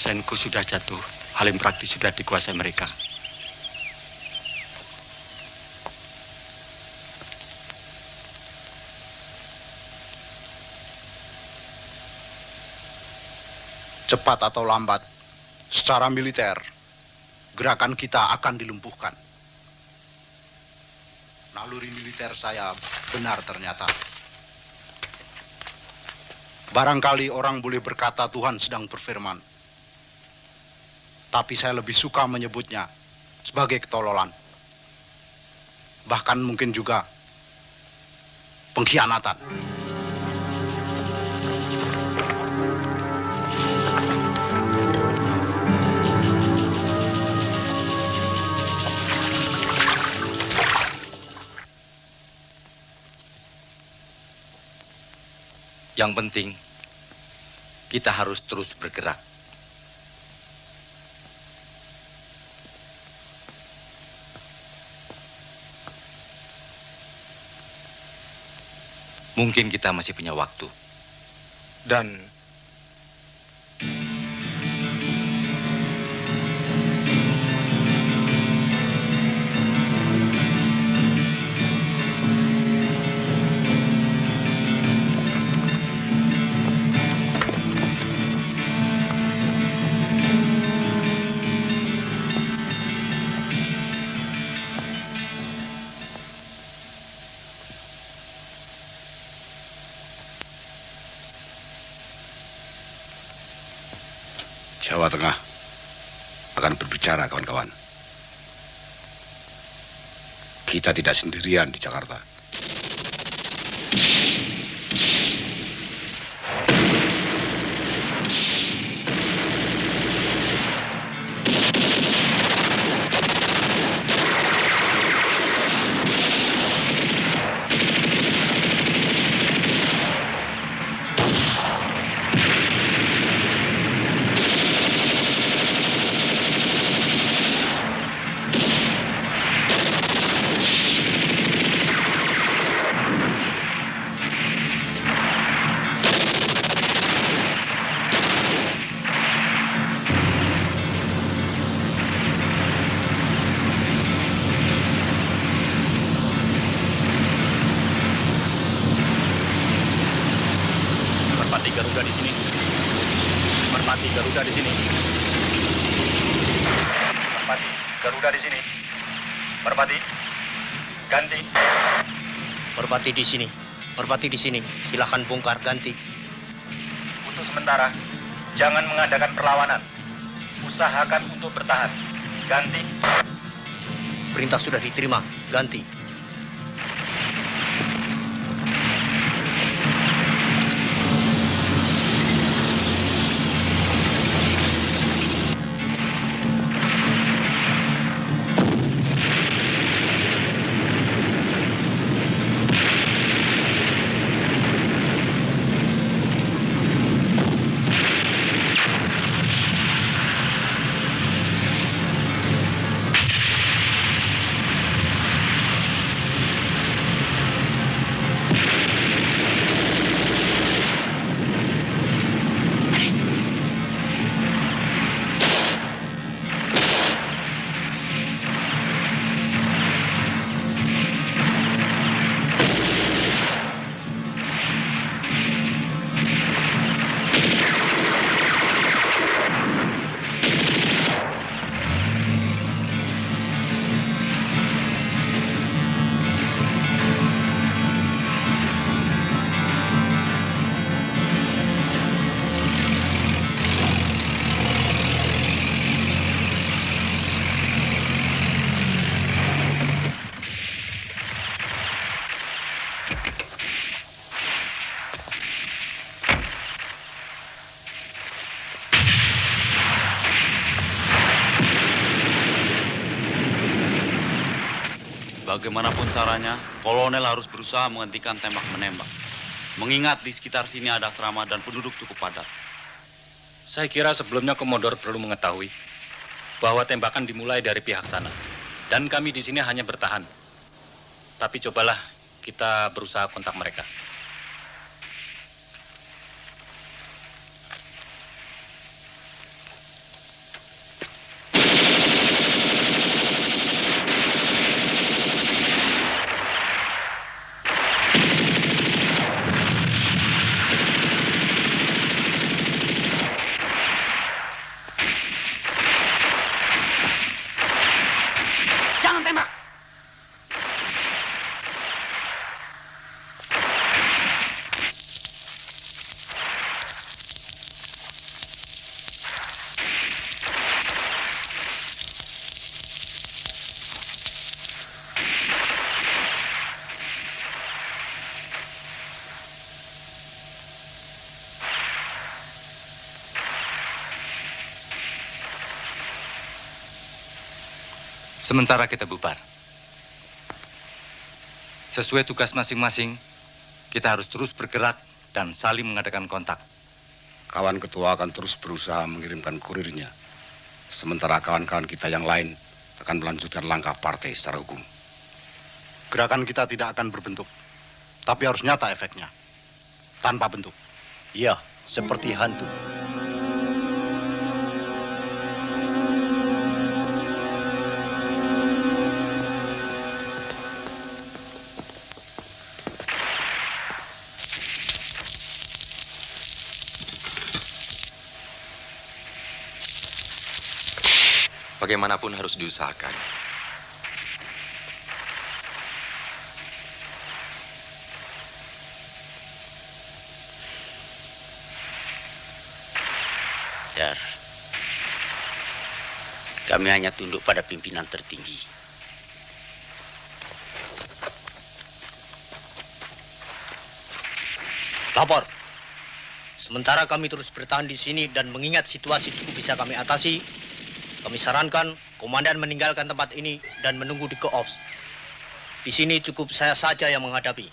Senku sudah jatuh, Halim praktis sudah dikuasai mereka. Cepat atau lambat, secara militer, gerakan kita akan dilumpuhkan. Naluri militer saya benar ternyata. Barangkali orang boleh berkata Tuhan sedang berfirman. Tapi saya lebih suka menyebutnya sebagai ketololan. Bahkan mungkin juga pengkhianatan. Yang penting, kita harus terus bergerak. Mungkin kita masih punya waktu. Dan Jawa Tengah akan berbicara, kawan-kawan. Kita tidak sendirian di Jakarta. Garuda di sini. Merpati Garuda di sini. Merpati Garuda di sini. Merpati ganti. Merpati di sini. Merpati di sini. Silakan bongkar, ganti. Untuk sementara jangan mengadakan perlawanan. Usahakan untuk bertahan. Ganti. Perintah sudah diterima, ganti. Bagaimanapun caranya, kolonel harus berusaha menghentikan tembak-menembak. Mengingat di sekitar sini ada asrama dan penduduk cukup padat. Saya kira sebelumnya Komodor perlu mengetahui bahwa tembakan dimulai dari pihak sana. Dan kami di sini hanya bertahan. Tapi cobalah kita berusaha kontak mereka. Sementara kita bubar. Sesuai tugas masing-masing, kita harus terus bergerak dan saling mengadakan kontak. Kawan ketua akan terus berusaha mengirimkan kurirnya. Sementara kawan-kawan kita yang lain akan melanjutkan langkah partai secara hukum. Gerakan kita tidak akan berbentuk, tapi harus nyata efeknya. Tanpa bentuk. Iya, seperti hantu. Bagaimanapun harus diusahakan. Dar, kami hanya tunduk pada pimpinan tertinggi. Lapor. Sementara kami terus bertahan di sini dan mengingat situasi cukup bisa kami atasi, kami sarankan komandan meninggalkan tempat ini dan menunggu di Koops. Di sini cukup saya saja yang menghadapi.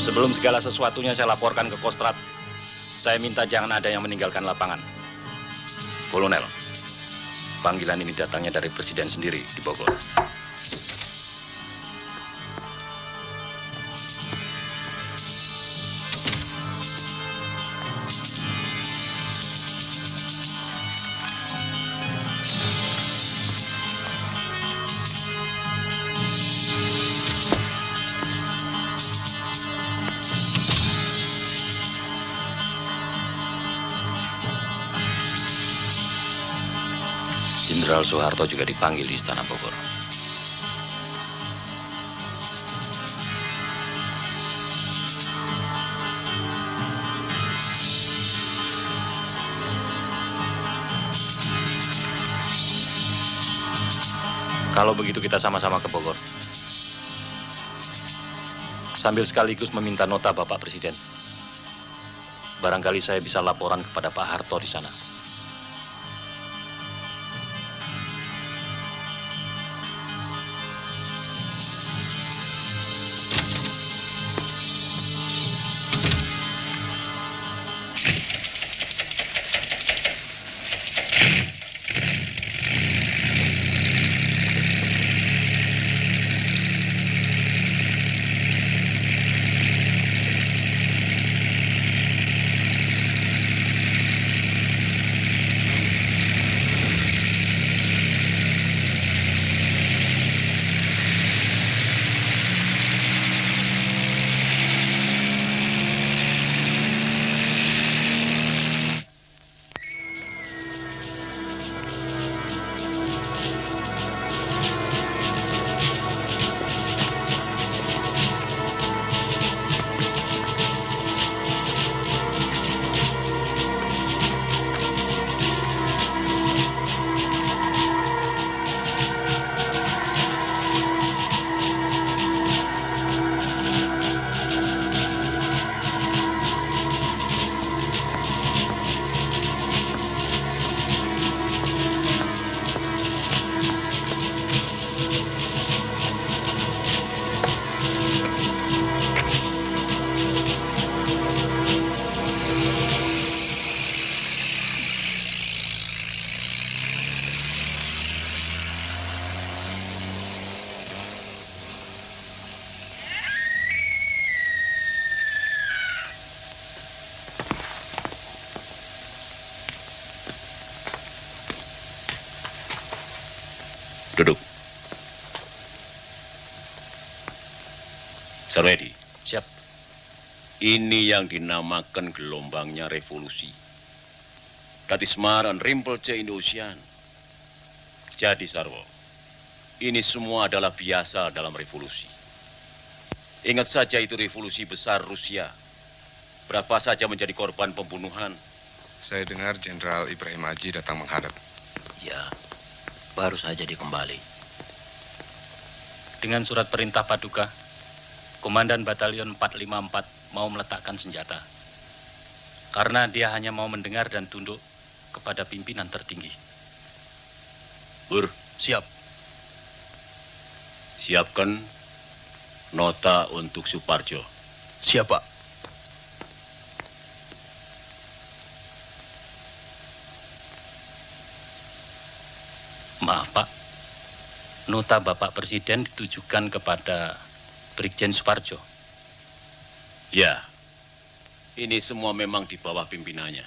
Sebelum segala sesuatunya saya laporkan ke Kostrad, saya minta jangan ada yang meninggalkan lapangan. Kolonel, panggilan ini datangnya dari Presiden sendiri di Bogor. Jenderal Soeharto juga dipanggil di Istana Bogor. Kalau begitu kita sama-sama ke Bogor. Sambil sekaligus meminta nota Bapak Presiden. Barangkali saya bisa laporan kepada Pak Harto di sana. Duduk. Sarwedi. Siap. Ini yang dinamakan gelombangnya revolusi. Datismar dan Rimpelce Indosian. Jadi Sarwo, ini semua adalah biasa dalam revolusi. Ingat saja itu revolusi besar Rusia. Berapa saja menjadi korban pembunuhan. Saya dengar Jenderal Ibrahim Haji datang menghadap. Ya, baru saja dia kembali. Dengan surat perintah Paduka, Komandan Batalion 454 mau meletakkan senjata. Karena dia hanya mau mendengar dan tunduk kepada pimpinan tertinggi. Bur, Siap. siapkan nota untuk Suparjo. Siap, Pak. Maaf, Pak. Nota Bapak Presiden ditujukan kepada Brigjen Suparjo. Ya, ini semua memang di bawah pimpinannya.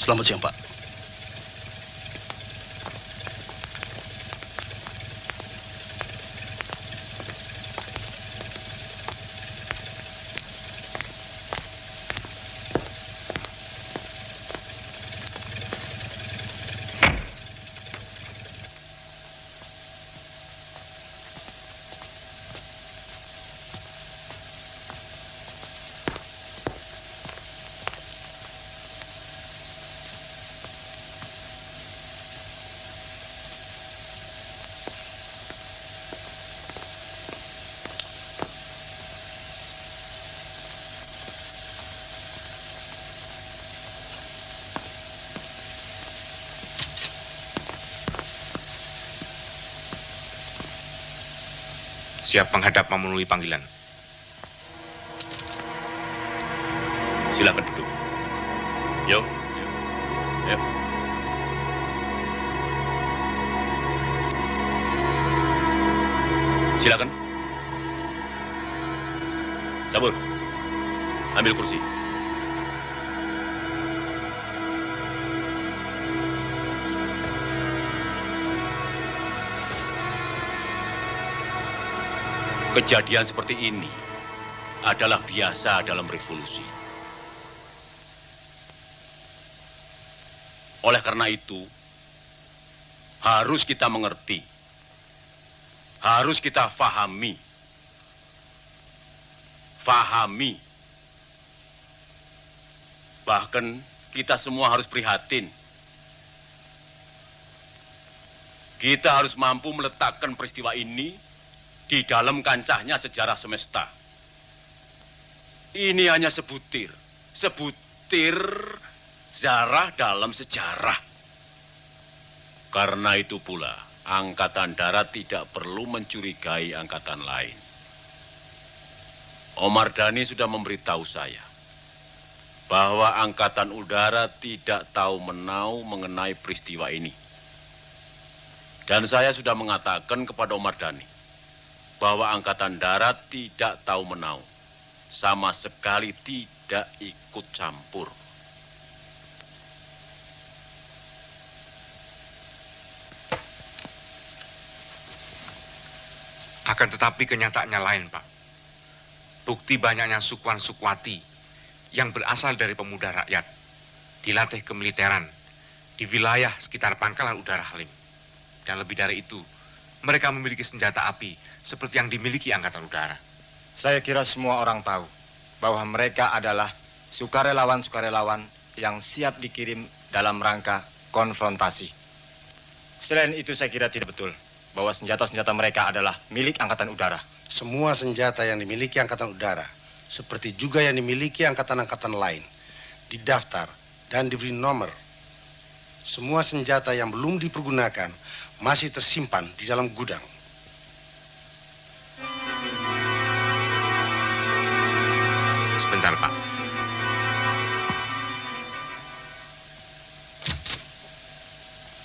Selamat siang, Pak. Siap menghadap memenuhi panggilan. Silakan duduk. Yo. Ya. Silakan. Sabur. Ambil kursi. Kejadian seperti ini adalah biasa dalam revolusi. Oleh karena itu, harus kita mengerti, harus kita fahami. Bahkan kita semua harus prihatin. Kita harus mampu meletakkan peristiwa ini di dalam kancahnya sejarah semesta. Ini hanya sebutir sejarah dalam sejarah. Karena itu pula, Angkatan Darat tidak perlu mencurigai angkatan lain. Omar Dhani sudah memberitahu saya bahwa Angkatan Udara tidak tahu menau mengenai peristiwa ini. Dan saya sudah mengatakan kepada Omar Dhani bahwa Angkatan Darat tidak tahu menau, sama sekali tidak ikut campur. Akan tetapi kenyataannya lain, Pak. Bukti banyaknya sukuan Sukwati yang berasal dari pemuda rakyat, dilatih kemiliteran di wilayah sekitar Pangkalan Udara Halim. Dan lebih dari itu, mereka memiliki senjata api seperti yang dimiliki Angkatan Udara. Saya kira semua orang tahu bahwa mereka adalah sukarelawan-sukarelawan yang siap dikirim dalam rangka konfrontasi. Selain itu saya kira tidak betul bahwa senjata-senjata mereka adalah milik Angkatan Udara. Semua senjata yang dimiliki Angkatan Udara, seperti juga yang dimiliki angkatan-angkatan lain, didaftar dan diberi nomor. Semua senjata yang belum dipergunakan masih tersimpan di dalam gudang. Sebentar, Pak.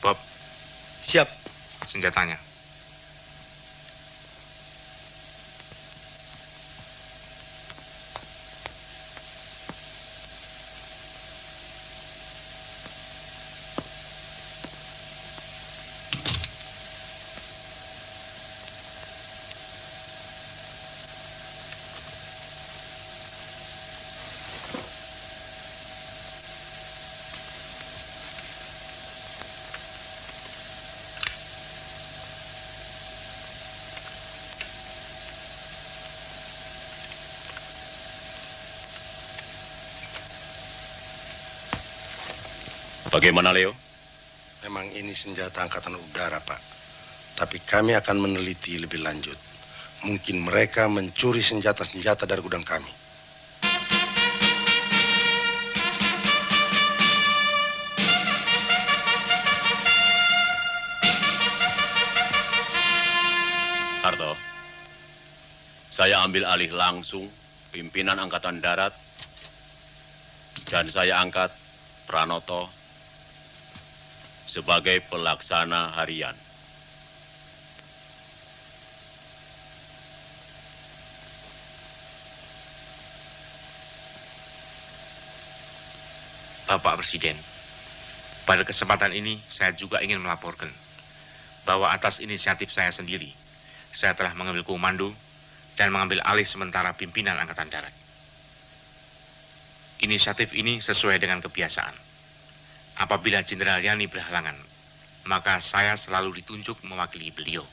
Bob, Siap. senjatanya. Bagaimana, Leo? Memang ini senjata Angkatan Udara, Pak. Tapi kami akan meneliti lebih lanjut. Mungkin mereka mencuri senjata-senjata dari gudang kami. Harto, saya ambil alih langsung pimpinan Angkatan Darat dan saya angkat Pranoto sebagai pelaksana harian. Bapak Presiden, pada kesempatan ini saya juga ingin melaporkan bahwa atas inisiatif saya sendiri, saya telah mengambil komando dan mengambil alih sementara pimpinan Angkatan Darat. Inisiatif ini sesuai dengan kebiasaan. Apabila Jenderal Yani berhalangan, maka saya selalu ditunjuk mewakili beliau.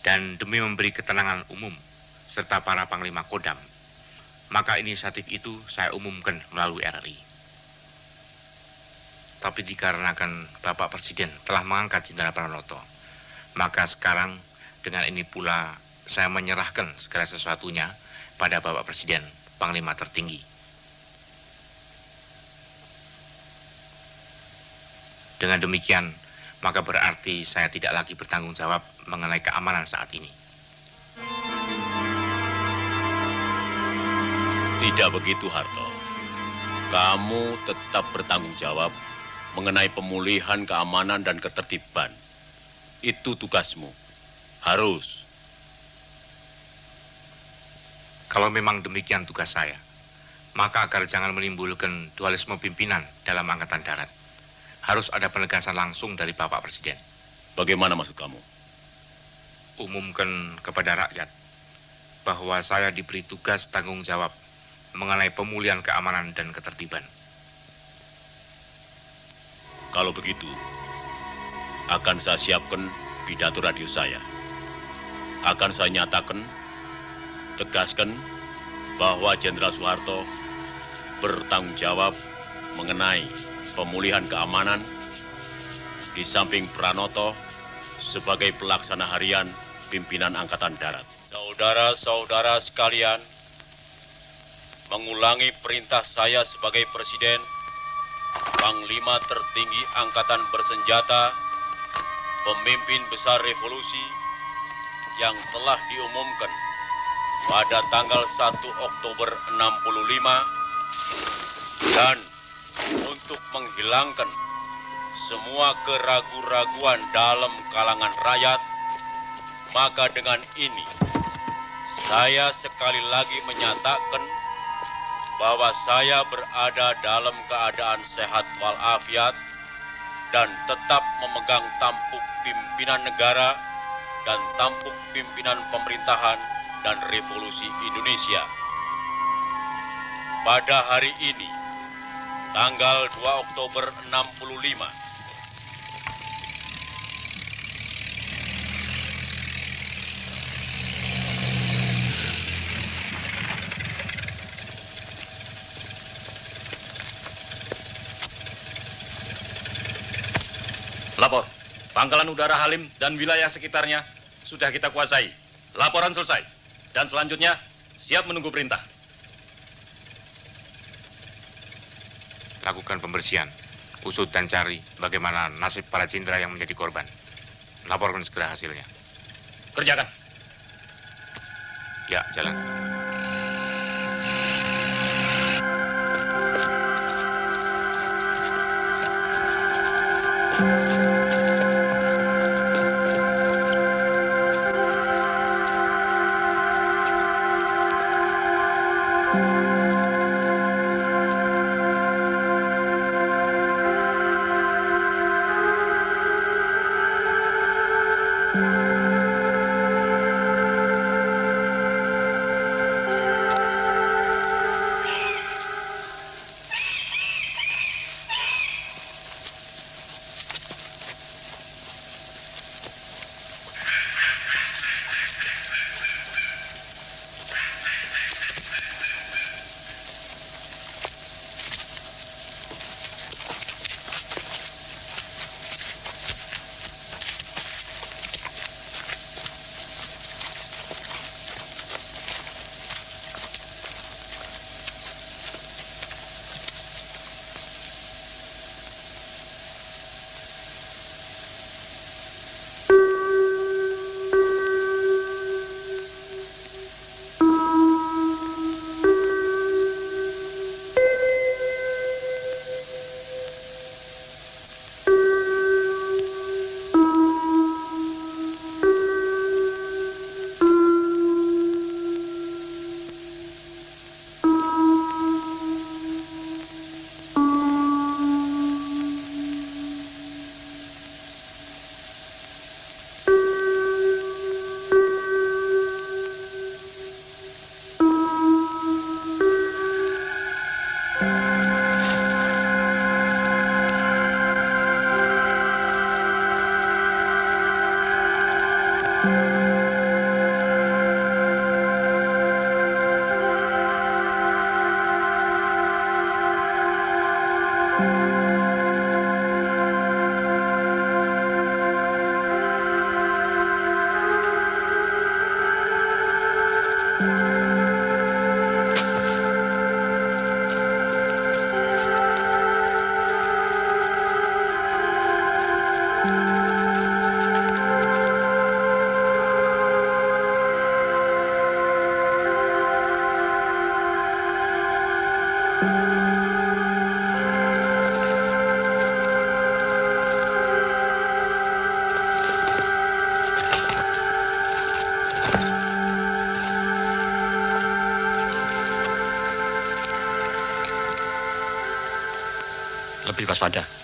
Dan demi memberi ketenangan umum serta para Panglima Kodam, maka inisiatif itu saya umumkan melalui RRI. Tapi dikarenakan Bapak Presiden telah mengangkat Jenderal Pranoto, maka sekarang dengan ini pula saya menyerahkan segala sesuatunya pada Bapak Presiden, Panglima tertinggi. Dengan demikian, maka berarti saya tidak lagi bertanggung jawab mengenai keamanan saat ini. Tidak begitu, Harto. Kamu tetap bertanggung jawab mengenai pemulihan keamanan dan ketertiban. Itu tugasmu. Harus. Kalau memang demikian tugas saya, maka agar jangan menimbulkan dualisme pimpinan dalam Angkatan Darat, harus ada penegasan langsung dari Bapak Presiden. Bagaimana maksud kamu? Umumkan kepada rakyat bahwa saya diberi tugas tanggung jawab mengenai pemulihan keamanan dan ketertiban. Kalau begitu, akan saya siapkan pidato radio saya. Akan saya nyatakan, tegaskan bahwa Jenderal Soeharto bertanggung jawab mengenai pemulihan keamanan di samping Pranoto sebagai pelaksana harian pimpinan Angkatan Darat. Saudara-saudara sekalian, mengulangi perintah saya sebagai Presiden, Panglima tertinggi Angkatan Bersenjata, pemimpin besar revolusi yang telah diumumkan pada tanggal 1 Oktober 65 dan untuk menghilangkan semua keraguan-raguan dalam kalangan rakyat, maka dengan ini saya sekali lagi menyatakan bahwa saya berada dalam keadaan sehat walafiat dan tetap memegang tampuk pimpinan negara dan tampuk pimpinan pemerintahan dan revolusi Indonesia. Pada hari ini, tanggal 2 Oktober 65, lapor, Pangkalan Udara Halim dan wilayah sekitarnya sudah kita kuasai. Laporan selesai. Dan selanjutnya, siap menunggu perintah. Lakukan pembersihan, usut dan cari bagaimana nasib para jenderal yang menjadi korban. Laporkan segera hasilnya. Kerjakan. Ya, jalan. Lebih waspada.